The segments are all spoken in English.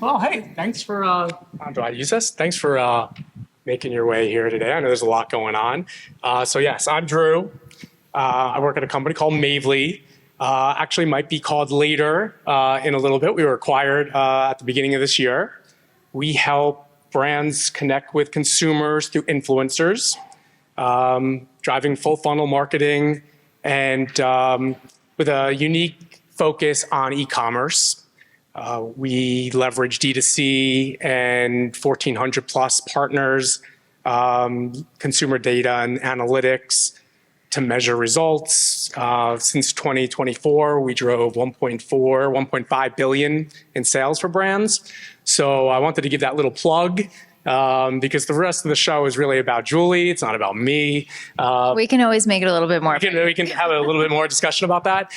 Well, hey, thanks for, do I use this? Thanks for making your way here today. I know there's a lot going on. So yes, I'm Drew. I work at a company called Mavely. Actually might be called later in a little bit. We were acquired at the beginning of this year. We help brands connect with consumers through influencers, driving full funnel marketing, and with a unique focus on e-commerce. We leverage D2C and 1,400 plus partners, consumer data and analytics to measure results. Since 2024, we drove 1.5 billion in sales for brands. So I wanted to give that little plug because the rest of the show is really about Julie. It's not about me. We can always make it a little bit more. We can have a little bit more discussion about that.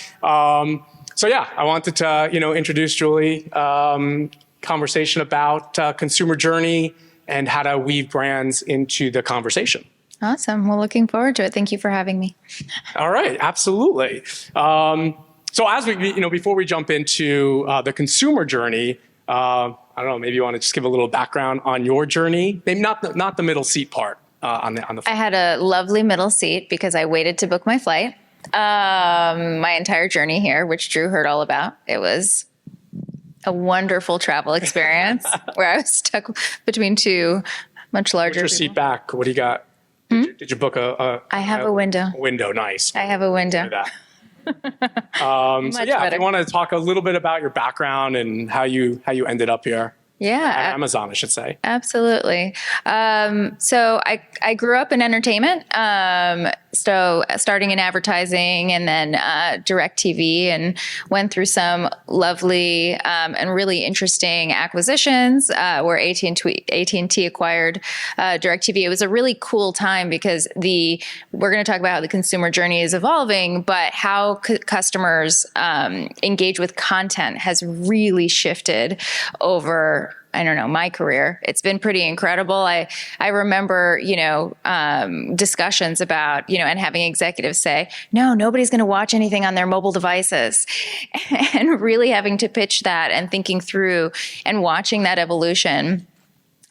So yeah, I wanted to introduce Julie. Conversation about consumer journey and how to weave brands into the conversation. Awesome. Well, looking forward to it. Thank you for having me. All right, absolutely. So as we, before we jump into the consumer journey, I don't know, maybe you want to just give a little background on your journey, maybe not the middle seat part on the. I had a lovely middle seat because I waited to book my flight. My entire journey here, which Drew heard all about. It was a wonderful travel experience where I was stuck between two much larger. Put your seat back. What do you got? Did you book a I have a window. A window, nice. I have a window. So yeah, if you want to talk a little bit about your background and how you ended up here. Yeah. At Amazon, I should say. Absolutely. So I grew up in entertainment. So starting in advertising and then DirecTV, and went through some lovely and really interesting acquisitions where AT&T acquired DirecTV. It was a really cool time because we're going to talk about how the consumer journey is evolving, but how customers engage with content has really shifted over, I don't know, my career. It's been pretty incredible. I remember, discussions about, and having executives say, no, nobody's going to watch anything on their mobile devices, and really having to pitch that and thinking through and watching that evolution.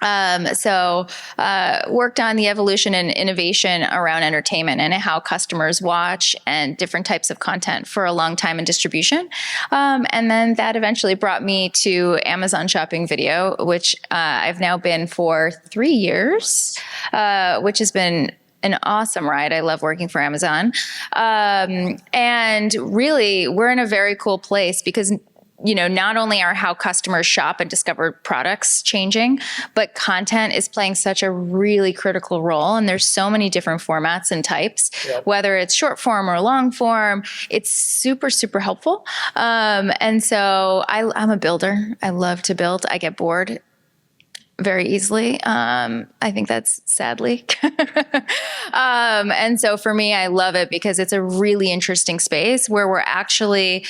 So worked on the evolution and innovation around entertainment and how customers watch and different types of content for a long time in distribution. And then that eventually brought me to Amazon Shopping Video, which I've now been for 3 years, which has been an awesome ride. I love working for Amazon. And really, we're in a very cool place because not only are how customers shop and discover products changing, but content is playing such a really critical role. And there's so many different formats and types, whether it's short form or long form. It's super, super helpful. And so I'm a builder. I love to build. I get bored very easily. I think that's sadly. And so for me, I love it because it's a really interesting space where we're actually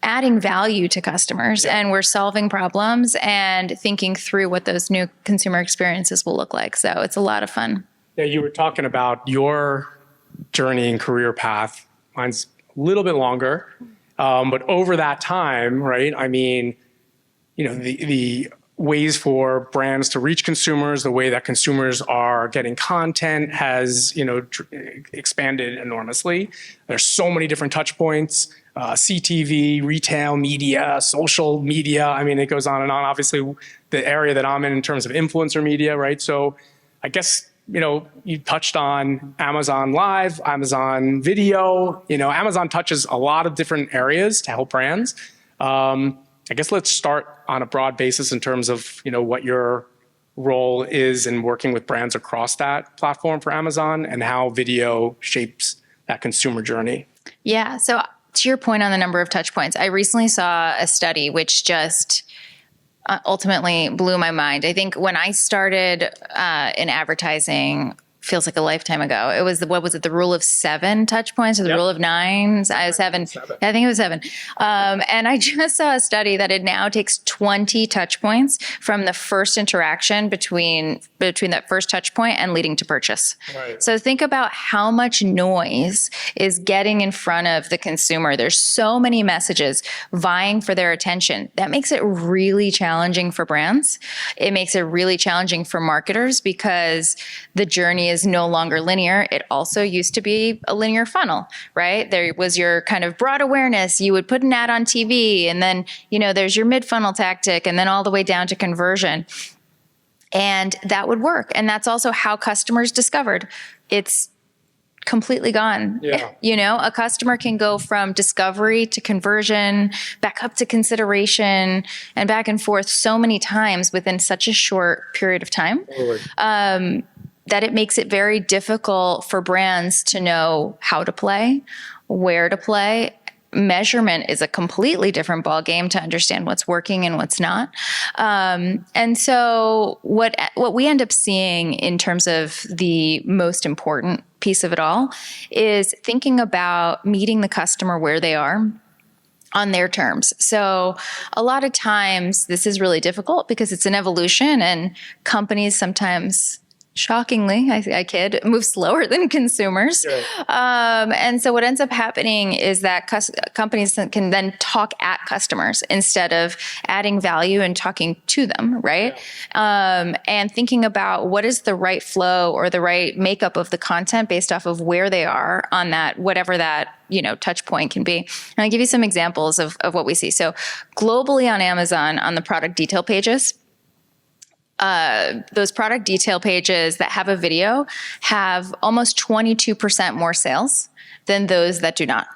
adding value to customers and we're solving problems and thinking through what those new consumer experiences will look like. So it's a lot of fun. Yeah, you were talking about your journey and career path. Mine's a little bit longer, but over that time, right? I mean, the ways for brands to reach consumers, the way that consumers are getting content has, expanded enormously. There's so many different touch points. CTV, retail media, social media. I mean, it goes on and on. Obviously, the area that I'm in terms of influencer media, right? So I guess, you touched on Amazon Live, Amazon Video. Amazon touches a lot of different areas to help brands. I guess let's start on a broad basis in terms of, what your role is in working with brands across that platform for Amazon and how video shapes that consumer journey. Yeah. So to your point on the number of touch points, I recently saw a study which just ultimately blew my mind. I think when I started in advertising feels like a lifetime ago. It was what was it? The rule of 7 touch points or the rule of 9? I was 7. I think it was 7. And I just saw a study that it now takes 20 touch points from the first interaction between that first touch point and leading to purchase. Right. So think about how much noise is getting in front of the consumer. There's so many messages vying for their attention. That makes it really challenging for brands. It makes it really challenging for marketers because the journey is no longer linear. It also used to be a linear funnel, right? There was your kind of broad awareness. You would put an ad on TV, and then, there's your mid-funnel tactic, and then all the way down to conversion. And that would work. And that's also how customers discovered. It's completely gone. Yeah. A customer can go from discovery to conversion, back up to consideration, and back and forth so many times within such a short period of time. That it makes it very difficult for brands to know how to play, where to play. Measurement is a completely different ballgame to understand what's working and what's not. And so what we end up seeing in terms of the most important piece of it all is thinking about meeting the customer where they are on their terms. So a lot of times this is really difficult because it's an evolution, and companies sometimes, shockingly, I kid, move slower than consumers. Right. And so what ends up happening is that companies can then talk at customers instead of adding value and talking to them, right? Yeah. And thinking about what is the right flow or the right makeup of the content based off of where they are on that, whatever that touch point can be. And I'll give you some examples of what we see. So globally on Amazon, on the product detail pages, those product detail pages that have a video have almost 22% more sales than those that do not.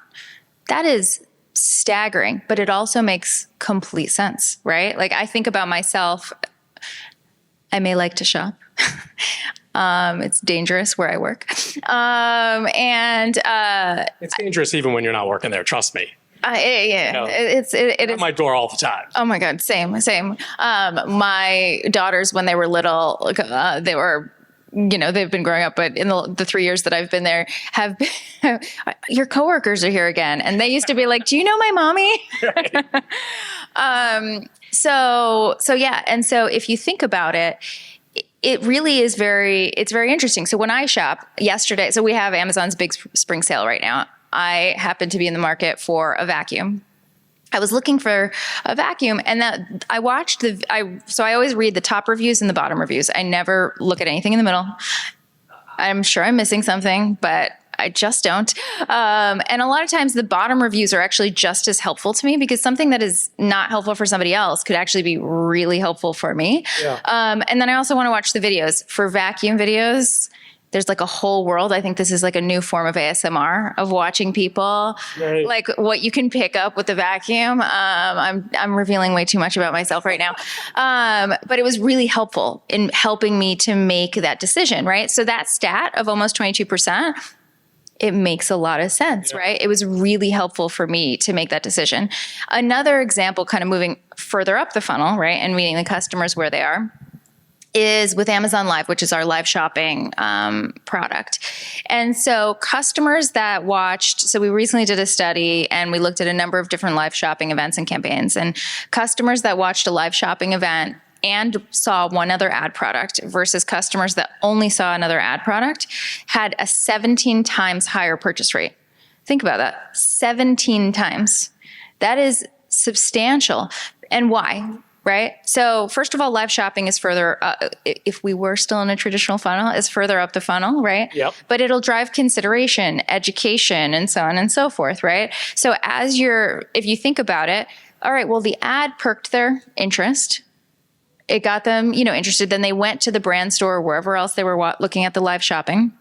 That is staggering, but it also makes complete sense, right? Like I think about myself, I may like to shop. It's dangerous where I work. It's dangerous even when you're not working there. Trust me. Yeah, it is at my door all the time. Oh my God, same. My daughters, when they were little, they were, they've been growing up, but in the 3 years that I've been there, have been, your coworkers are here again, and they used to be like, "Do you know my mommy?" Right. So yeah, and so if you think about it. It really is it's very interesting. So when I shop yesterday, so we have Amazon's big spring sale right now. I happened to be in the market for a vacuum. I was looking for a vacuum, and I watched so I always read the top reviews and the bottom reviews. I never look at anything in the middle. I'm sure I'm missing something, but I just don't. And a lot of times the bottom reviews are actually just as helpful to me because something that is not helpful for somebody else could actually be really helpful for me. Yeah. And then I also want to watch the videos. For vacuum videos, there's like a whole world. I think this is like a new form of ASMR of watching people, right. Like what you can pick up with the vacuum. I'm revealing way too much about myself right now. But it was really helpful in helping me to make that decision, right? So that stat of almost 22%, it makes a lot of sense, right? It was really helpful for me to make that decision. Another example, kind of moving further up the funnel, right, and meeting the customers where they are, is with Amazon Live, which is our live shopping product. And so customers that watched, so we recently did a study and we looked at a number of different live shopping events and campaigns, and customers that watched a live shopping event and saw one other ad product versus customers that only saw another ad product had a 17 times higher purchase rate. Think about that, 17 times. That is substantial. And why? Right? So first of all, live shopping is further, if we were still in a traditional funnel, is further up the funnel, right? Yep. But it'll drive consideration, education, and so on and so forth, right? So if you think about it, all right, well, the ad perked their interest. It got them, interested. Then they went to the brand store or wherever else they were looking at the live shopping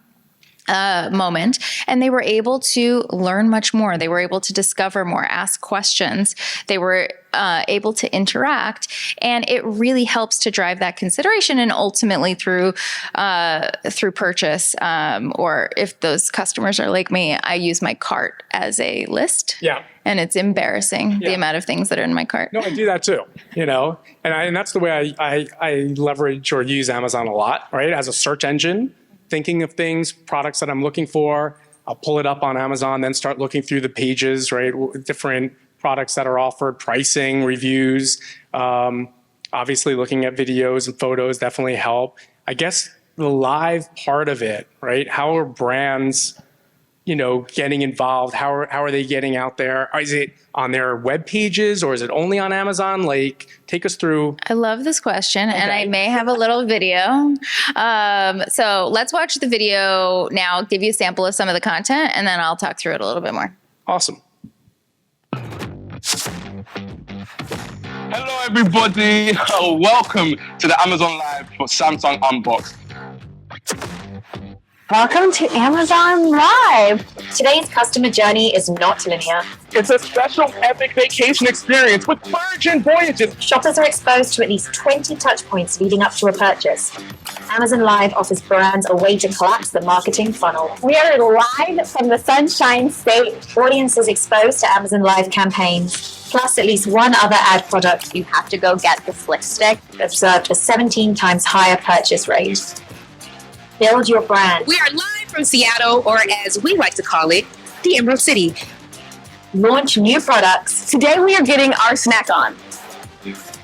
moment, and they were able to learn much more. They were able to discover more, ask questions. They were able to interact, and it really helps to drive that consideration and ultimately through purchase. Or if those customers are like me, I use my cart as a list. Yeah. And it's embarrassing the amount of things that are in my cart. No, I do that too, and that's the way I leverage or use Amazon a lot, right? As a search engine. thinking of things, products that I'm looking for. I'll pull it up on Amazon, then start looking through the pages, right? Different products that are offered, pricing, reviews. Obviously, looking at videos and photos definitely help. I guess the live part of it, right? How are brands, getting involved? How are they getting out there? Is it on their web pages or is it only on Amazon? Like, take us through. I love this question, and I may have a little video. So let's watch the video now. I'll give you a sample of some of the content, and then I'll talk through it a little bit more. Awesome. Hello, everybody. Welcome to the Amazon Live for Samsung Unboxed. Welcome to Amazon Live. Today's customer journey is not linear. It's a special epic vacation experience with virgin voyages. Shoppers are exposed to at least 20 touch points leading up to a purchase. Amazon Live offers brands a way to collapse the marketing funnel. We are live from the Sunshine State. Audiences exposed to Amazon Live campaigns, plus at least one other ad product. You have to go get the flick stick. Observed a 17 times higher purchase rate. Build your brand. We are live from Seattle, or as we like to call it, the Emerald City. Launch new products. Today we are getting our snack on.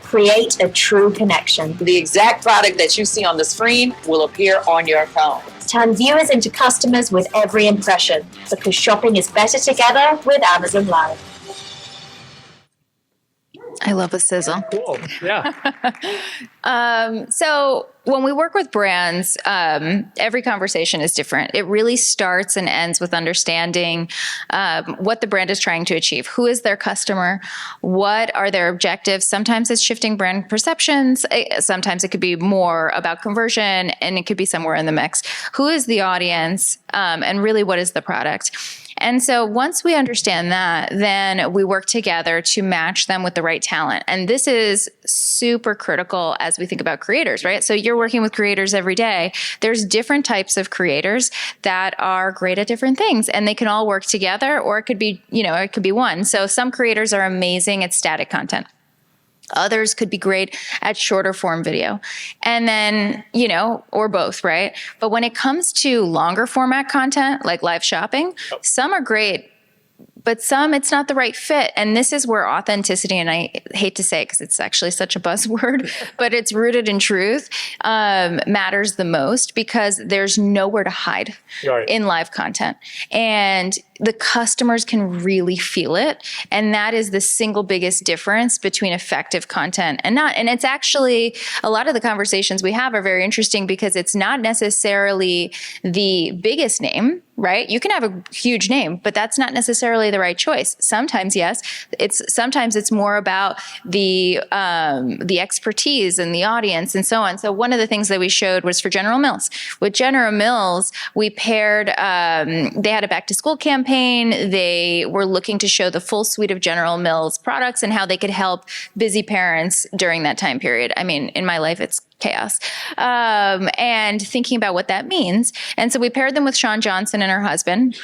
Create a true connection. The exact product that you see on the screen will appear on your phone. Turn viewers into customers with every impression, because shopping is better together with Amazon Live. I love a sizzle. Cool. Yeah. So when we work with brands, every conversation is different. It really starts and ends with understanding what the brand is trying to achieve. Who is their customer? What are their objectives? Sometimes it's shifting brand perceptions. Sometimes it could be more about conversion, and it could be somewhere in the mix. Who is the audience? And really, what is the product? And so once we understand that, then we work together to match them with the right talent. And this is super critical as we think about creators, right? So you're working with creators every day. There's different types of creators that are great at different things, and they can all work together, or it could be, it could be one. So some creators are amazing at static content. Others could be great at shorter form video, and then, or both, right? But when it comes to longer format content, like live shopping, some are great, but some it's not the right fit. And this is where authenticity, and I hate to say it because it's actually such a buzzword, but it's rooted in truth, matters the most, because there's nowhere to hide in live content. And the customers can really feel it. And that is the single biggest difference between effective content and not. And it's actually, a lot of the conversations we have are very interesting, because it's not necessarily the biggest name, right? You can have a huge name, but that's not necessarily the right choice. Sometimes, yes. Sometimes it's more about the expertise and the audience and so on. So one of the things that we showed was for General Mills. With General Mills, we paired, they had a back to school campaign. They were looking to show the full suite of General Mills products and how they could help busy parents during that time period. I mean, in my life, it's chaos. And thinking about what that means. And so we paired them with Shawn Johnson and her husband.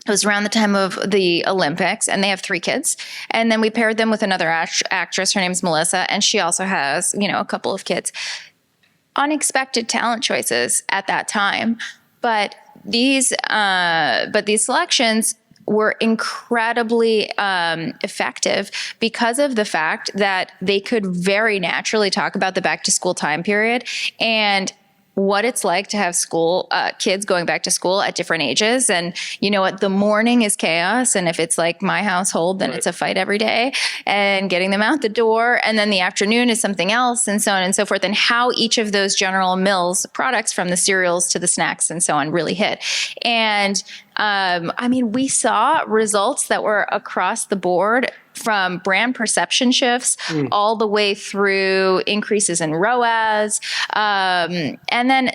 It was around the time of the Olympics, and they have 3 kids. And then we paired them with another actress. Her name's Melissa, and she also has, a couple of kids. Unexpected talent choices at that time. But these selections were incredibly effective because of the fact that they could very naturally talk about the back to school time period and what it's like to have kids going back to school at different ages. And you know what? The morning is chaos. And if it's like my household, then it's a fight every day and getting them out the door. And then the afternoon is something else, and so on and so forth. And how each of those General Mills products, from the cereals to the snacks and so on, really hit. And we saw results that were across the board, from brand perception shifts all the way through increases in ROAS. And then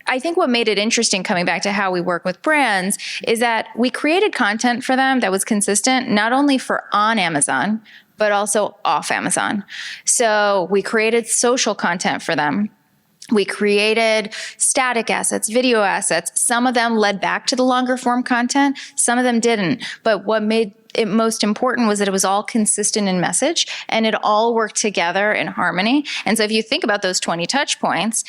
I think what made it interesting, coming back to how we work with brands, is that we created content for them that was consistent, not only for on Amazon, but also off Amazon. So we created social content for them. We created static assets, video assets. Some of them led back to the longer form content. Some of them didn't. But what made it most important was that it was all consistent in message, and it all worked together in harmony. And so if you think about those 20 touch points,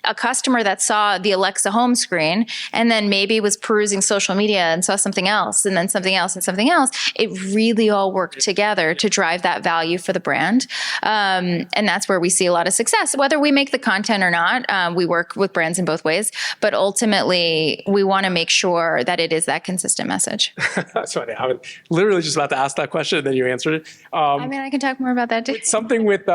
a customer that saw the Alexa home screen and then maybe was perusing social media and saw something else and then something else and something else, it really all worked together to drive that value for the brand. And that's where we see a lot of success, whether we make the content or not. We work with brands in both ways, but ultimately we want to make sure that it is that consistent message. That's funny. I was literally just about to ask that question, and then you answered it. I mean, I can talk more about that too. Something with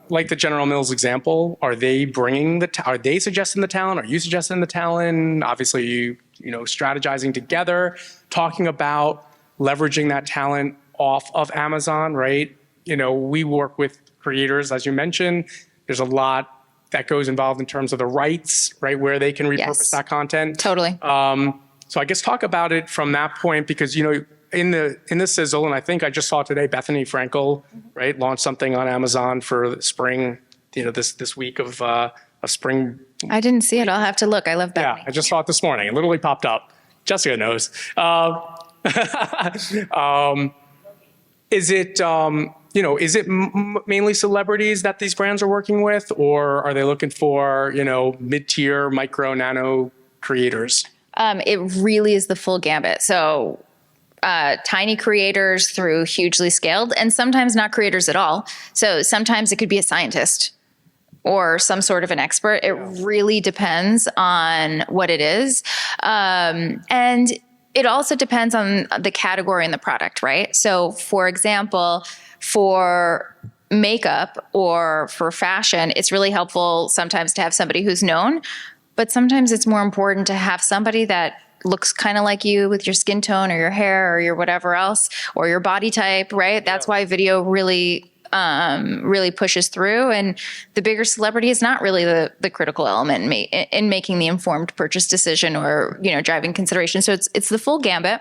like the General Mills example, are they bringing are they suggesting the talent? Are you suggesting the talent? Obviously, you know, strategizing together, talking about leveraging that talent off of Amazon, right? You know, we work with creators, as you mentioned. There's a lot that goes involved in terms of the rights, right, where they can repurpose that content. Totally. So I guess talk about it from that point, because, you know, in the sizzle, and I think I just saw today, Bethany Frankel, right, launched something on Amazon for spring, you know, this week of spring. I didn't see it. I'll have to look. I love Bethany. Yeah, I just saw it this morning. It literally popped up. Jessica knows. Is it, you know, is it mainly celebrities that these brands are working with, or are they looking for, you know, mid-tier, micro, nano creators? It really is the full gambit. So tiny creators through hugely scaled, and sometimes not creators at all. So sometimes it could be a scientist or some sort of an expert. It really depends on what it is. And it also depends on the category and the product, right? So for example, for makeup or for fashion, it's really helpful sometimes to have somebody who's known, but sometimes it's more important to have somebody that looks kind of like you with your skin tone or your hair or your whatever else, or your body type, right? That's why video really pushes through. And the bigger celebrity is not really the critical element in making the informed purchase decision or, you know, driving consideration. So it's the full gambit.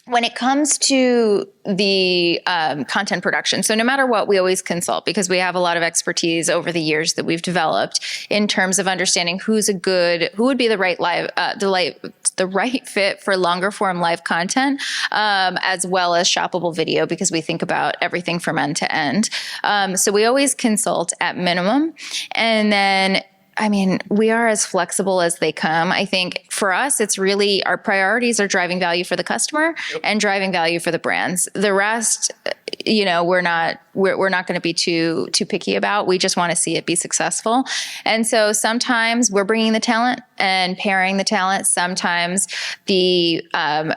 When it comes to the content production, so no matter what, we always consult, because we have a lot of expertise over the years that we've developed in terms of understanding who would be the right fit for longer form live content, as well as shoppable video, because we think about everything from end to end. So we always consult at minimum, and then, I mean, we are as flexible as they come. I think for us, it's really our priorities are driving value for the customer and driving value for the brands. The rest, you know, we're not going to be too picky about. We just want to see it be successful. And so sometimes we're bringing the talent and pairing the talent. Sometimes the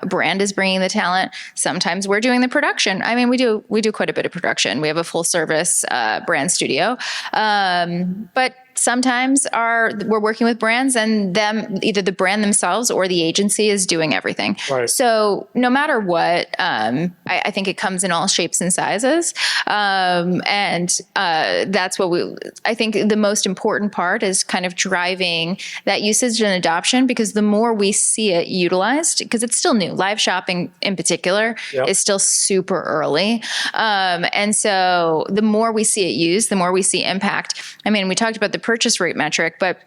brand is bringing the talent. Sometimes we're doing the production. I mean, we do quite a bit of production. We have a full service brand studio, but sometimes we're working with brands, and either the brand themselves or the agency is doing everything. Right. So no matter what, I think it comes in all shapes and sizes. And that's what I think the most important part is kind of driving that usage and adoption, because the more we see it utilized, because it's still new, live shopping in particular is still super early. And so the more we see it used, the more we see impact. I mean, we talked about the purchase rate metric, but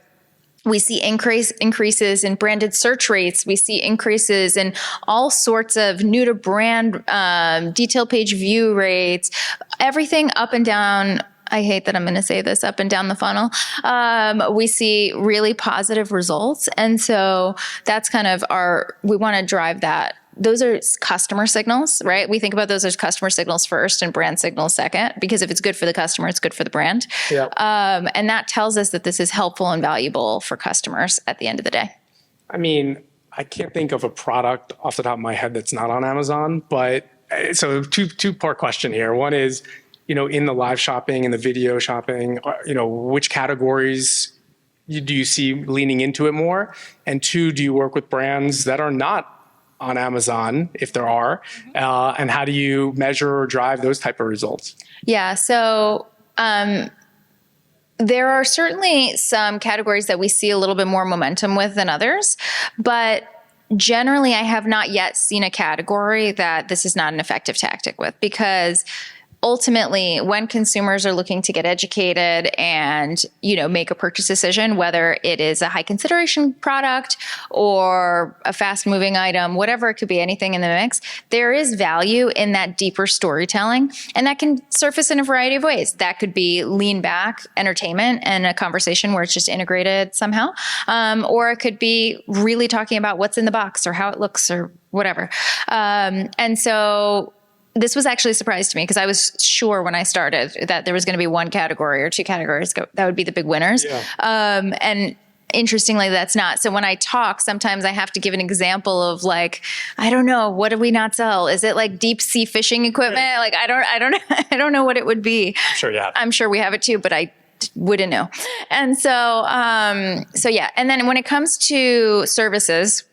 we see increases in branded search rates. We see increases in all sorts of new to brand detail page view rates, everything up and down. I hate that I'm going to say this, up and down the funnel. We see really positive results. And so that's kind of we want to drive that. Those are customer signals, right? We think about those as customer signals first and brand signals second, because if it's good for the customer, it's good for the brand. Yeah. And that tells us that this is helpful and valuable for customers at the end of the day. I mean, I can't think of a product off the top of my head that's not on Amazon, but so two-part question here. One is, you know, in the live shopping and the video shopping, you know, which categories do you see leaning into it more? And two, do you work with brands that are not on Amazon, if there are, and how do you measure or drive those type of results? Yeah, so there are certainly some categories that we see a little bit more momentum with than others, but generally I have not yet seen a category that this is not an effective tactic with, because ultimately, when consumers are looking to get educated and, make a purchase decision, whether it is a high consideration product or a fast moving item, whatever it could be, anything in the mix, there is value in that deeper storytelling. And that can surface in a variety of ways. That could be lean back entertainment and a conversation where it's just integrated somehow. Or it could be really talking about what's in the box or how it looks or whatever. And so this was actually a surprise to me because I was sure when I started that there was going to be one category or two categories that would be the big winners. Yeah. And interestingly, that's not. So when I talk, sometimes I have to give an example of like, I don't know, what do we not sell? Is it like deep sea fishing equipment? Like, I don't know what it would be. Sure, yeah. I'm sure we have it too, but I wouldn't know. And so yeah. And then when it comes to services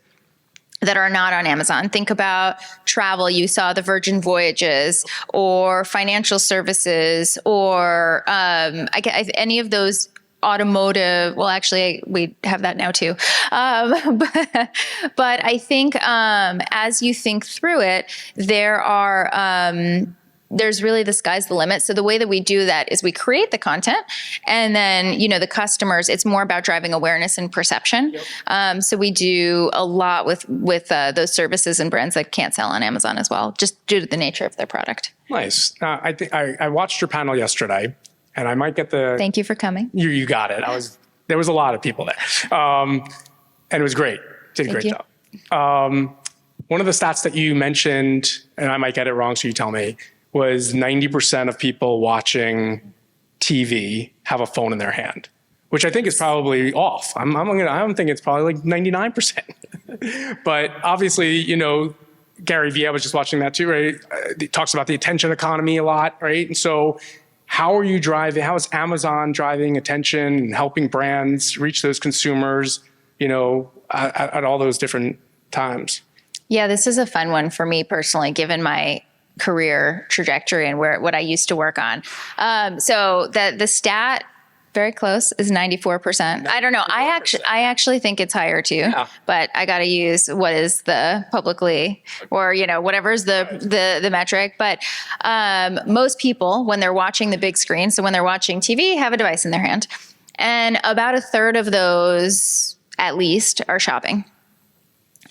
that are not on Amazon, think about travel. You saw the Virgin Voyages, or financial services, or any of those automotive. Well, actually, we have that now too. But I think as you think through it, there's really the sky's the limit. So the way that we do that is we create the content, and then, the customers, it's more about driving awareness and perception. Yep. So we do a lot with those services and brands that can't sell on Amazon as well, just due to the nature of their product. Nice. I think I watched your panel yesterday, and I might get the... Thank you for coming. You got it. There was a lot of people there. And it was great. Did a great job. One of the stats that you mentioned, and I might get it wrong, so you tell me, was 90% of people watching TV have a phone in their hand, which I think is probably off. I'm thinking it's probably like 99%. But obviously, Gary Vee, I was just watching that too, right? He talks about the attention economy a lot, right? And so how is Amazon driving attention and helping brands reach those consumers, at all those different times? Yeah, this is a fun one for me personally, given my career trajectory and what I used to work on. So the stat, very close, is 94%. I don't know. I actually think it's higher too, but I got to use what is the publicly, or, whatever's the metric. But most people, when they're watching the big screen, so when they're watching TV, have a device in their hand. And about a third of those, at least, are shopping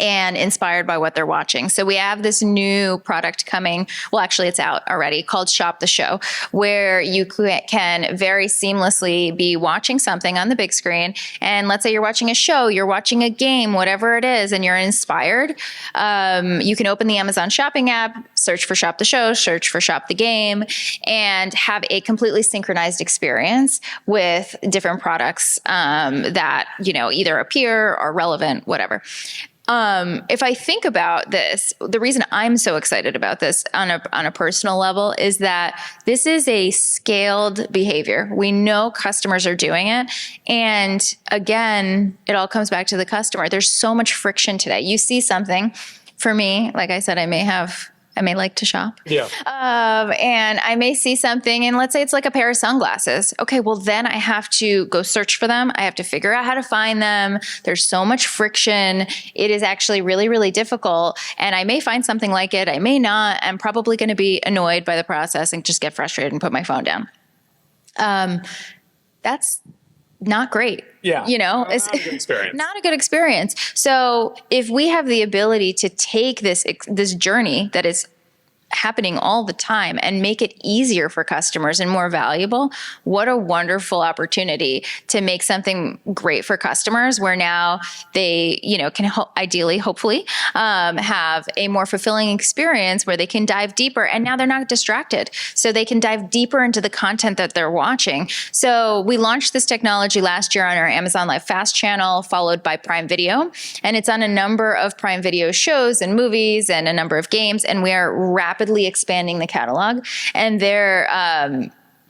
and inspired by what they're watching. So we have this new product coming. Well, actually, it's out already, called Shop the Show, where you can very seamlessly be watching something on the big screen. And let's say you're watching a show, you're watching a game, whatever it is, and you're inspired. You can open the Amazon shopping app, search for Shop the Show, search for Shop the Game, and have a completely synchronized experience with different products that, either appear or relevant, whatever. If I think about this, the reason I'm so excited about this on a personal level is that this is a scaled behavior. We know customers are doing it. And again, it all comes back to the customer. There's so much friction today. You see something, for me, like I said, I may like to shop. Yeah. And I may see something, and let's say it's like a pair of sunglasses. Okay, well then I have to go search for them. I have to figure out how to find them. There's so much friction. It is actually really, really difficult. And I may find something like it. I may not. I'm probably going to be annoyed by the process and just get frustrated and put my phone down. That's not great. Yeah. It's not a good experience. Not a good experience. So if we have the ability to take this journey that is happening all the time and make it easier for customers and more valuable, what a wonderful opportunity to make something great for customers, where now they, can ideally, hopefully, have a more fulfilling experience where they can dive deeper, and now they're not distracted. So they can dive deeper into the content that they're watching. So we launched this technology last year on our Amazon Live Fast channel, followed by Prime Video. And it's on a number of Prime Video shows and movies and a number of games. And we are rapidly expanding the catalog, and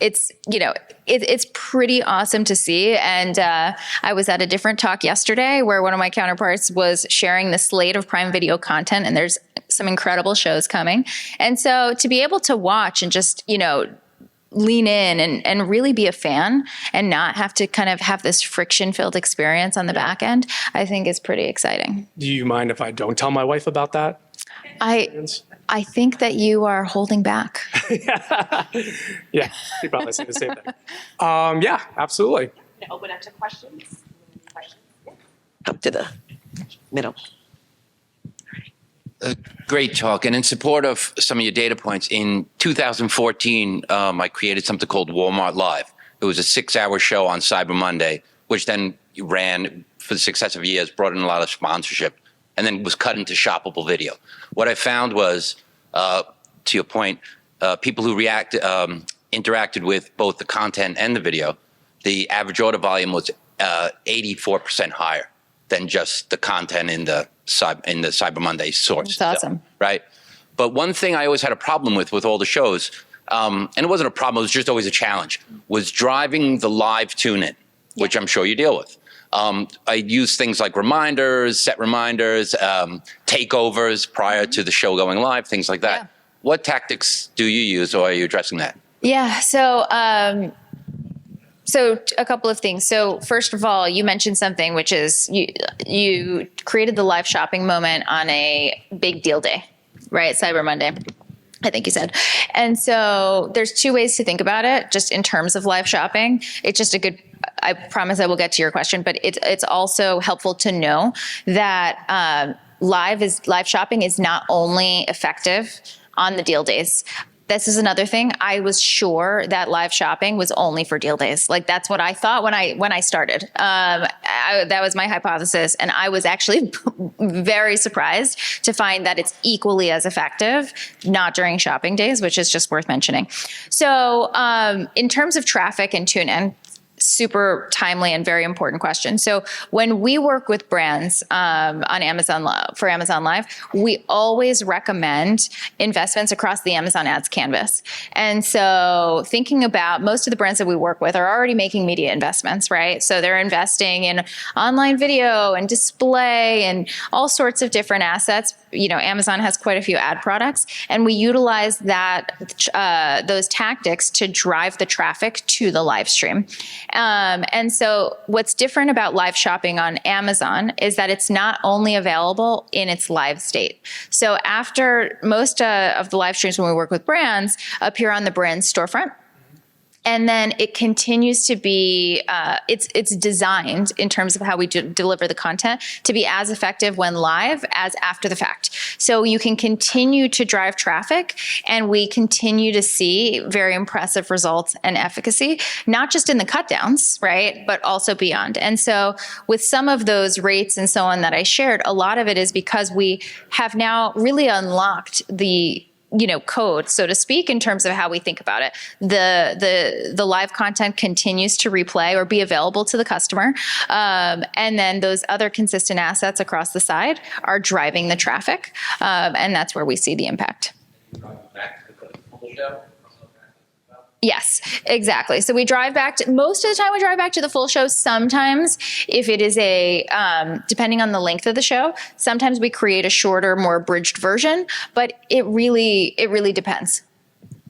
it's pretty awesome to see. And I was at a different talk yesterday where one of my counterparts was sharing the slate of Prime Video content, and there's some incredible shows coming. And so to be able to watch and just lean in and really be a fan and not have to kind of have this friction-filled experience on the back end, I think is pretty exciting. Do you mind if I don't tell my wife about that? I think that you are holding back. Yeah, you probably say the same thing. Yeah, absolutely. Open up to questions. Up to the middle. Great talk. And in support of some of your data points, in 2014, I created something called Walmart Live. It was a 6-hour show on Cyber Monday, which then ran for the successive years, brought in a lot of sponsorship, and then was cut into shoppable video. What I found was, to your point, people who interacted with both the content and the video, the average order volume was 84% higher than just the content in the Cyber Monday source. That's awesome. Right? But one thing I always had a problem with all the shows, and it wasn't a problem, it was just always a challenge, was driving the live tune-in, which I'm sure you deal with. I use things like reminders, set reminders, takeovers prior to the show going live, things like that. Yeah. What tactics do you use, or are you addressing that? Yeah. So a couple of things. So first of all, you mentioned something, which is you created the live shopping moment on a big deal day, right? Cyber Monday, I think you said. And so there's two ways to think about it, just in terms of live shopping. It's just a good, I promise I will get to your question, but it's also helpful to know that live shopping is not only effective on the deal days. This is another thing. I was sure that live shopping was only for deal days. Like that's what I thought when I started. That was my hypothesis, and I was actually very surprised to find that it's equally as effective not during shopping days, which is just worth mentioning. So, in terms of traffic and tune-in, super timely and very important question. So when we work with brands on Amazon for Amazon Live, we always recommend investments across the Amazon ads canvas. And so thinking about most of the brands that we work with are already making media investments, right? So they're investing in online video and display and all sorts of different assets. You know, Amazon has quite a few ad products, and we utilize those tactics to drive the traffic to the live stream. And so what's different about live shopping on Amazon is that it's not only available in its live state. So after most of the live streams when we work with brands appear on the brand's storefront, and then it continues to be, it's designed in terms of how we deliver the content to be as effective when live as after the fact. So you can continue to drive traffic, and we continue to see very impressive results and efficacy, not just in the cut downs, right, but also beyond. And so with some of those rates and so on that I shared, a lot of it is because we have now really unlocked the code, so to speak, in terms of how we think about it. The live content continues to replay or be available to the customer. And then those other consistent assets across the side are driving the traffic. And that's where we see the impact. Yes, exactly. So we drive back to, most of the time we drive back to the full show. Sometimes if it is depending on the length of the show, sometimes we create a shorter, more abridged version, but it really depends.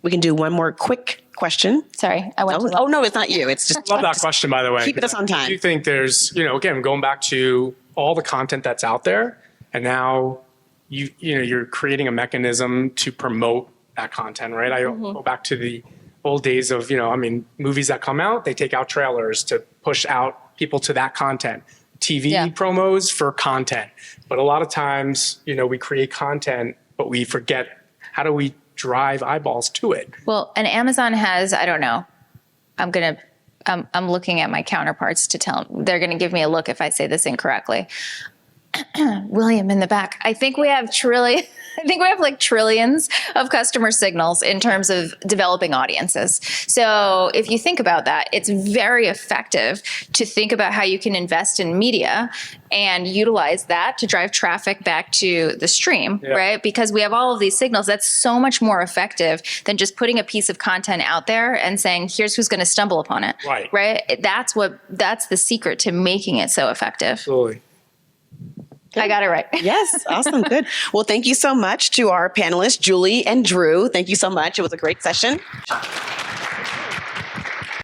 We can do one more quick question. Sorry, I went too long. Oh, no, it's not you. It's just. I love that question, by the way. Keeping us on time. Do you think there's, again, going back to all the content that's out there, and now you're creating a mechanism to promote that content, right? I go back to the old days of, movies that come out, they take out trailers to push out people to that content. TV promos for content. But a lot of times, we create content, but we forget, how do we drive eyeballs to it? Well, and Amazon has, I don't know, I'm looking at my counterparts to tell them, they're going to give me a look if I say this incorrectly. William in the back. I think we have like trillions of customer signals in terms of developing audiences. So if you think about that, it's very effective to think about how you can invest in media and utilize that to drive traffic back to the stream, right? Because we have all of these signals. That's so much more effective than just putting a piece of content out there and saying, here's who's going to stumble upon it, right? That's the secret to making it so effective. Absolutely. Good. I got it right. Yes. Awesome. Good. Well, thank you so much to our panelists, Julie and Drew. Thank you so much. It was a great session.